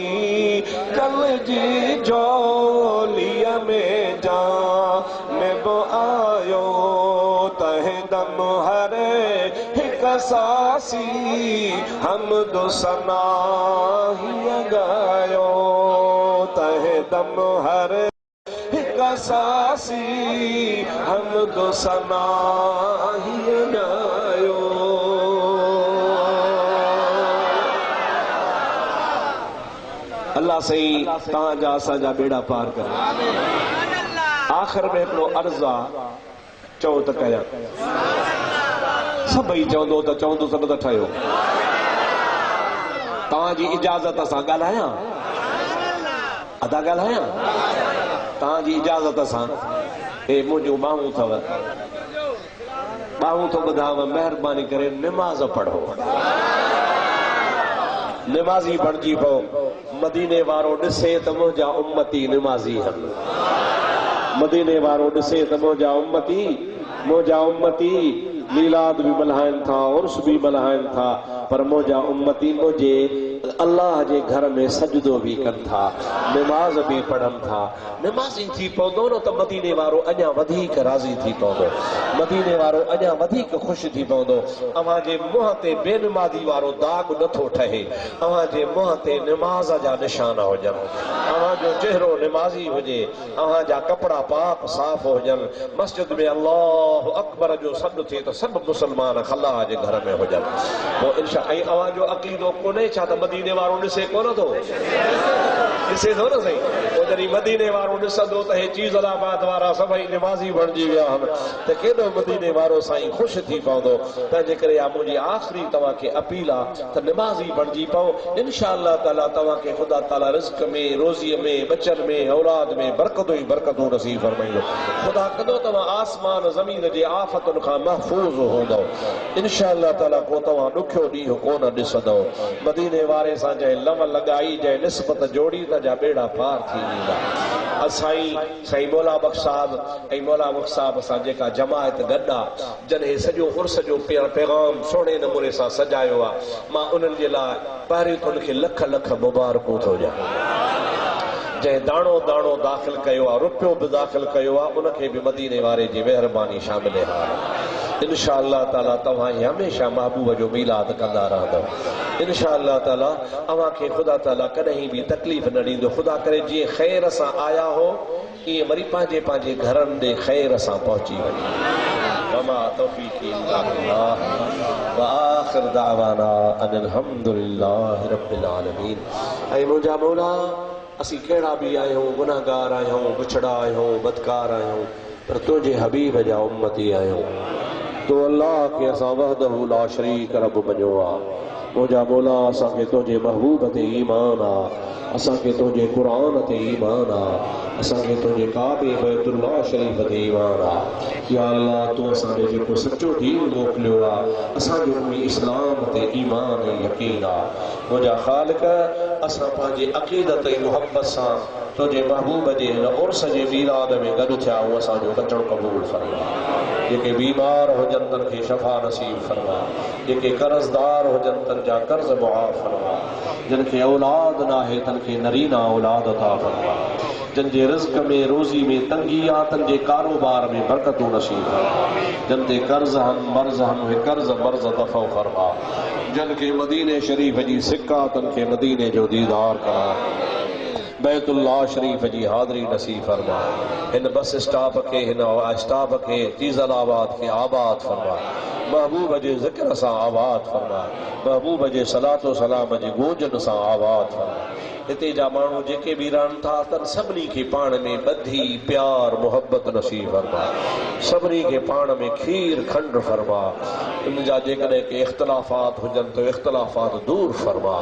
Speaker 1: कल जी झोलिय में जान आयो तहदम हर हिक सासी हमद सना हिय गायो तहदम हर हिक सासी हमद सना हिय गायो। अल्लाह सही तव्हांजा असांजा बेड़ा पार करे। आखिर में हिकिड़ो अर्ज़ आहे चओ त कयां सभई चवंदो त चवंदुसि न त ठहियो तव्हांजी इजाज़त सां ॻाल्हायां अदा ॻाल्हायां तव्हांजी इजाज़त सां हे मुंहिंजूं ॿाहूं अथव ॿाहूं थो ॿुधायांव महिरबानी करे निमाज़ पढ़ो निमाज़ी बणिजी पओ मदीने वारो ॾिसे त मुंहिंजा उम्मती निमाज़ी आहिनि मदीने वारो ॾिसे त मुंहिंजा उम्मती मीलाद भी मल्हाइनि था उर्स भी मल्हाइनि था पर मुंहिंजा उम्मती मुझे अल्लाह जे घर में सजदो भी कनि था निमाज़ भी पढ़नि था निमाज़ी थी पवंदो न त मदीने वारो अञा वधीक राज़ी थी पवंदो मदीने वारो अञा वधीक ख़ुशि थी पवंदो अव्हां जे मुंहं ते बेनिमाज़ी वारो दाग नथो ठहे अव्हां जे मुंहं ते निमाज़ जा निशान हुजनि अव्हां जो चेहरो निमाज़ी हुजे अव्हां जा कपड़ा पाक साफ़ हुजनि मस्जिद में अल्लाह अकबर जो सॾु थिए त सब मुसलमान अल्लाह जे घर में हुजनि पोइ इंशा ऐं अव्हां जो अक़ीदो कोन्हे छा त मदीने वारो ॾिसे कोन थो ॾिसे थो न सही पोइ जॾहिं मदीने वारो ॾिसंदो त हे चीज़लाबाद वारा सभई निमाज़ी बणिजी विया आहिनि त केॾो मदीने वारो साईं ख़ुशि थी पवंदो तंहिंजे करे इहा मुंहिंजी आख़िरी तव्हांखे अपील आहे त निमाज़ी बणिजी पओ इंशा अल्लाह ताला तव्हांखे ख़ुदा ताला रिज़्क़ में रोज़ीअ में बचनि में औलाद में बरकतूं ई बरकतूं नसीब फरमाईंदो ख़ुदा कंदो तव्हां आसमान ज़मीन जे आफ़तुनि खां महफ़ूज़ हूंदो इंशा अल्लाह ताला को तव्हां ॾुखियो ॾींहुं कोन ॾिसंदो मदीने वारे सां जंहिं लम लगाई जंहिं निस्बत जोड़ी त जा बेड़ा पार थी वेंदा साईं मौला बख्श साहब ऐं मौला बख्श साहब सां जेका जमायत गॾु आहे जॾहिं सॼो उर्स जो पैगाम सुहिणे नमूने सां सजायो आहे मां उन्हनि जे लाइ पहिरीं त उनखे लख लख मुबारकूं थो ॾियां जंहिं दाणो दाणो दाख़िल कयो आहे रुपयो बि दाख़िल कयो आहे उनखे बि मदीने वारे जी महिरबानी शामिल आहे इंशा अल्लाह ताला तव्हां हमेशह महबूब जो मीलाद कंदा रहंदव इंशा अल्लाह ताला अव्हां खे ख़ुदा ताला कॾहिं बि तकलीफ़ न ॾींदो ख़ुदा करे जीअं ख़ैर सां आया हो ईअं वरी पंहिंजे पंहिंजे घरनि ॾे ख़ैर सां पहुची वञे वमा तौफ़ीक़ी इल्ला बिल्लाह व आख़िर दावाना अनिल हम्दुलिल्लाहि रब्बिल आलमीन। ऐं मुंहिंजा मौला असीं कहिड़ा बि आहियूं गुनाहगार आहियूं बिछड़ा आहियूं बदकार आहियूं पर तुंहिंजे हबीब जा उम्मती आहियूं तो अल्लाह के असां वहदहु ला शरीक रब मञो आहे। मुंहिंजा मौला असांखे तुंहिंजे महबूब ते ईमान आहे, असांखे तुंहिंजे क़ुरान ते ईमान आहे, असांखे तुंहिंजे काबे बैतुल्लाह शरीफ़ ते ईमान आहे। या अल्लाह तूं असांखे जेको सचो दीन मोकिलियो आहे असांजो उन इस्लाम ते ईमान ऐं यकीन आहे। मुंहिंजा ख़ालिक असां पंहिंजे अक़ीदत ऐं मुहबत सां तुंहिंजे महबूब जे हिन उर्स जे मीलाद में गॾु थिया ऐं असांजो अचणु क़बूल फरमा। जेके बीमार हुजनि तन खे शफ़ा नसीब फरमा, जेके कर्ज़दार हुजनि तन जा कर्ज़ मुआफ़ फरमा, जिन खे औलाद नाहे तन खे नरीना औलाद अता फरमा, जिन जे रिज़्क़ में रोज़ी में तंगी आहे तन जे कारोबार में बरकतूं नसीब फरमा, जिन ते कर्ज़ हन मर्ज़ हन उहे कर्ज़ मर्ज़ दफ़ो फरमा, जिन खे मदीने शरीफ़ जी सिक्का तन खे मदीने जो दीदार करा, बैतुल्लाह शरीफ जी हाज़री नसीब फरमा। इन बस स्टॉप के हिन स्टॉप के तीज़लाबाद के आबाद फरमा, महबूब जे ज़िक्र सां आबाद फरमा, महबूब जे सलातो सलाम जी गूंजन सां आबाद फरमा। हिते जा माण्हू जेके बि रहनि था तन सभिनी खे पाण में ॿधी प्यार मुहबत नसीब फरमा, सभिनी खे पाण में खीर खंड फरमा। इन जा जेकॾहिं के इख़्तिलाफ़ात हुजनि त इख़्तिलाफ़ात दूर फरमा,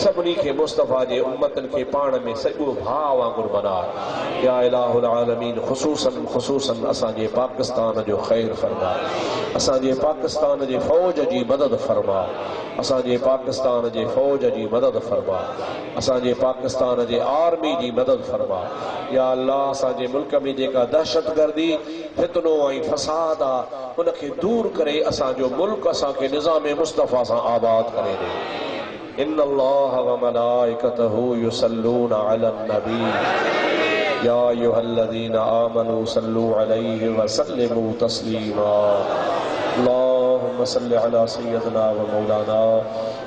Speaker 1: सभिनी खे मुस्तफ़ा जे उम्मतनि खे पाण में सॼो भाउ वांगुरु बनाए। या इलाहुल आलमीन ख़ुसूसन असांजे पाकिस्तान जो ख़ैर फरमा, असांजे पाकिस्तान जे फ़ौज जी मदद फरमा, असांजे पाकिस्तान जे फ़ौज जी मदद फरमा, असांजे पाकिस्तान जे आर्मी जी मदद फरमा। या अल्लाह असांजे मुल्क में जेका दहशतगर्दी फितनो ऐं फसाद आहे उनखे दूर करे असांजो मुल्क असांखे निज़ाम मुस्तफ़ा सां आबाद करे ॾे। इन्नल्लाह व मलाइकतहु युसल्लूना अलन नबी या अय्युहल्लज़ीना आमनू सल्लू अलैहि व सल्लिमू तस्लीमा। अल्लाहुम्मा सल्लि अला सय्यदिना व मौलाना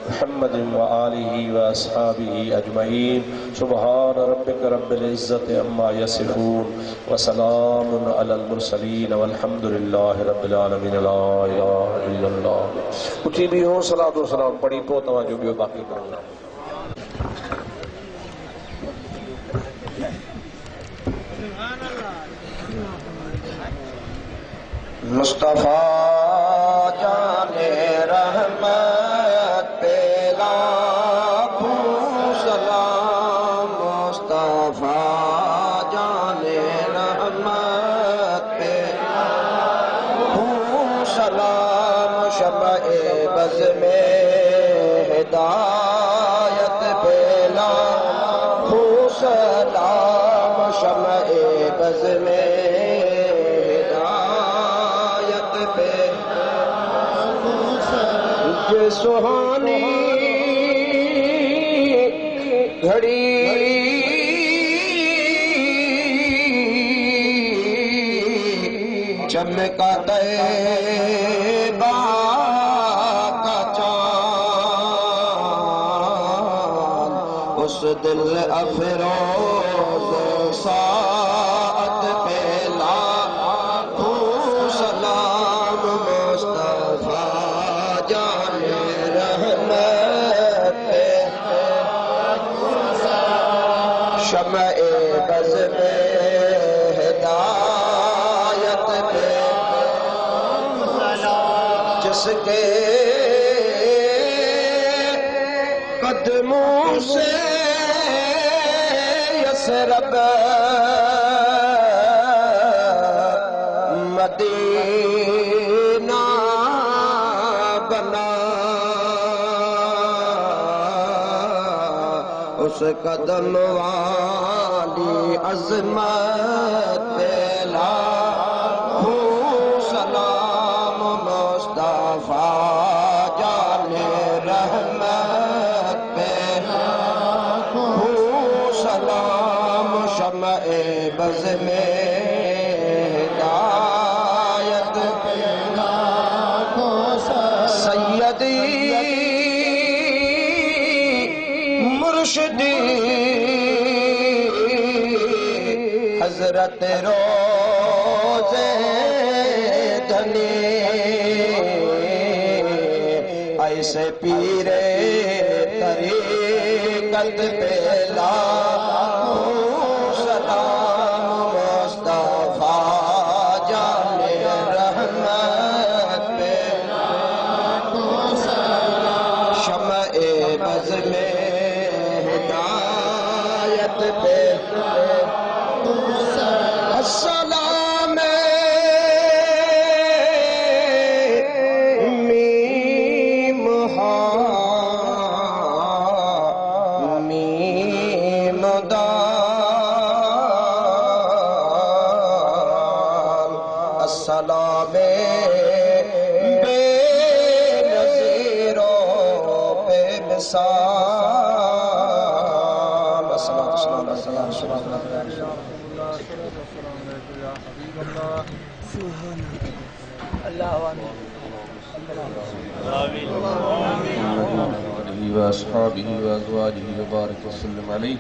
Speaker 1: मुहम्मद व आलिहि व अस्हाबिहि अजमईन। सुब्हान रब्बिक रब्बिल इज्जति अम्मा यसिफून व सलामुन अलल मुरसलीन वल्हम्दुलिल्लाहि रब्बिल आलमीन। ला इलाहा इल्लल्लाह। उठी भी हो सलातो सलाम पढ़ी पो तव्हां जो ॿियो बाक़ी प्रोग्राम।
Speaker 2: मुस्तफा जाने रहमत पे लाखों सलाम, मुस्तफा जाने रहमत पे लाखों सलाम, शम्ए बज़ में हिदायत पे लाखों सलाम, शम्ए बज़ में सुहानी घड़ी चमका तैबा का चाँद, उस दिल अफरोज सात पे लाखों सलाम, मुस्तफा जाने रहमत पे शम्ए बज़ में हिदायत पे जिसके कदमों से यसरब मदीना बना, उस कदम वाली अज़मत पे लाखों सलाम, मुस्तफा जाने रहमत पे लाखों सलाम, शम्ए बज़ में हिदायत पे लाखों सलाम, सैयदी मुर्शिदी हज़रत रोज़े धनी, ऐसे पीरे तरीक़त पे लाखों सलाम, मुस्तफा जाने रहमत पे अज़्म हिदायत पे अस्सलाम मीम हा मीम दाल अस्सलाम बेनज़ीरों पे मिसाल अस्सलाम وأصحابه وأزواجه وبارك وسلم عليه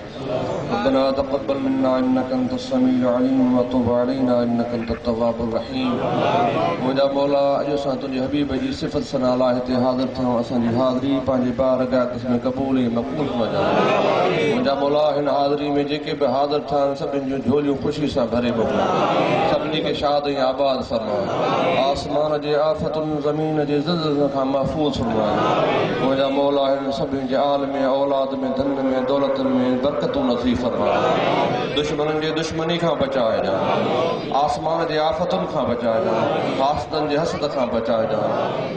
Speaker 2: ربنا تقبل منا إنك أنت السميع العليم وتب علينا إنك أنت التواب الرحيم मुंहिंजा मौला अॼु असां तुंहिंजे हबीब जी सिफ़त सना लाइ हिते हाज़िर थियूं असांजी हाज़िरी पंहिंजे बारगाह में क़बूल ऐं मक़बूल फरमाए मुंहिंजा मौला हिन हाज़िरी में जेके बि हाज़िर थिया आहिनि सभिनी जूं झोलियूं ख़ुशी सां भरे मोकिलियो सभिनी खे शाद ऐं आबाद फरमाए आसमान जे आफ़तुनि ज़मीन जे ज़िलज़िले खां महफ़ूज़ फरमाए मुंहिंजा मौला हिन सभिनी जे आल में औलाद में धन में दौलत में बरकतूं नसीब फरमाए दुश्मननि जे दुश्मनी खां बचाए ॾिया आसमान जे आफ़तुनि खां बचाए ॾिया हासदनि जे हसद खां बचाए ॾिया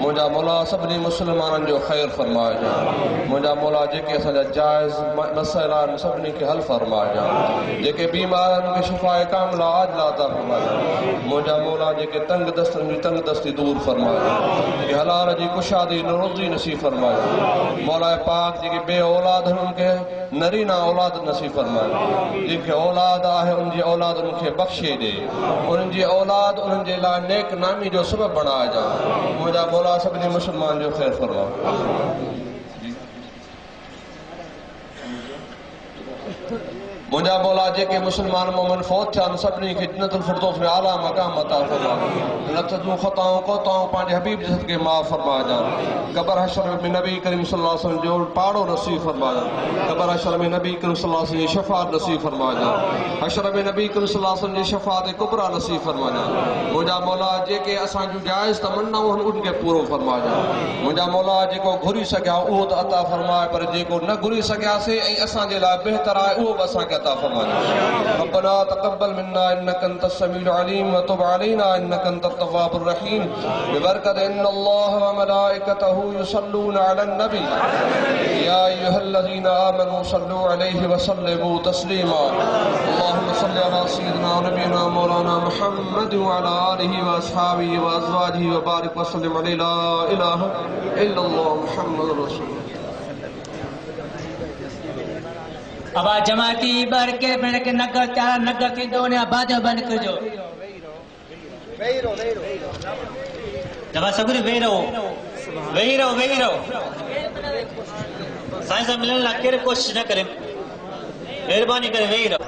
Speaker 2: मुंहिंजा मौला सभिनी मुस्लमाननि जो ख़ैर फरमाए ॾिया मुंहिंजा मौला जेके असांजा जाइज़ मसइला आहिनि सभिनी खे हल फरमाए ॾिया जेके बीमार आहिनि उनखे शिफ़ाए कामिला आजिला अता फरमाए मुंहिंजा मौला जेके तंग दस्तनि जी तंग दस्ती दूर फरमाए जेके हलाल जी कुशादी रोज़ी नसीब फरमाए मौला पाक जेके बे औलाद आहिनि उनखे नरीना औलाद नसीब फरमाए जेके औलाद आहे उन जी औलाद उनखे बख़्शे ॾे उन्हनि जी औलाद उन्हनि जे लाइ नेक नामी जो सबब बणाए ॾिया मुंहिंजा मौला सभिनी मुस्लमान जो ख़ैर फरमाए मुंहिंजा मौला जेके मुस्लमान मोमिन फौत थिया आहिनि सभिनी खे जन्नतुल फिरदौस में आला मक़ाम अता फरमाए लख जूं ख़ताऊं कोताऊं पंहिंजे हबीब जे सदके माफ़ फरमाए ॾिया क़ब्र हशर में नबी करीम सल्लल्लाहु अलैहि वसल्लम जो पाड़ो नसीब फरमाए क़ब्र हशर में नबी करीम सल्लल्लाहु अलैहि वसल्लम जी शफ़ाअत नसीब फरमाए ॾिया हशर में नबी करीम सल्लल्लाहु अलैहि वसल्लम जी शफ़ाअत कुबरा नसीब फरमाए ॾिया मुंहिंजा मौला जेके असां जूं जाइज़ तमन्नाऊं आहिनि उनखे पूरो फरमाए ॾिया मुंहिंजा मौला जेको घुरी सघिया उहो त अता फरमाए पर जेको न घुरी सघियासीं ऐं असांजे लाइ बहितर आहे उहो बि असांखे अता फरमाए ربنا تقبل منا انك انت السميع العليم وتب علينا انك انت التواب الرحيم ببركة ان الله وملائكته يصلون على النبي يا ايها الذين امنوا صلوا عليه وسلموا تسليما اللهم صل على سيدنا ونبينا مولانا محمد وعلى اله واصحابه وازواجه وبارك وسلم عليه لا اله الا الله محمد رسول الله
Speaker 3: अबा जमाती बर के भेण के नगर चारा नगर थी दो ने आबाद बंद कर जो जमा सगुर वेही रहो साईं सां मिलण लाइ केरु कोशिश न करे महिरबानी करे वेही रहो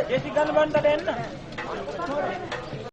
Speaker 3: जैसी गन बंद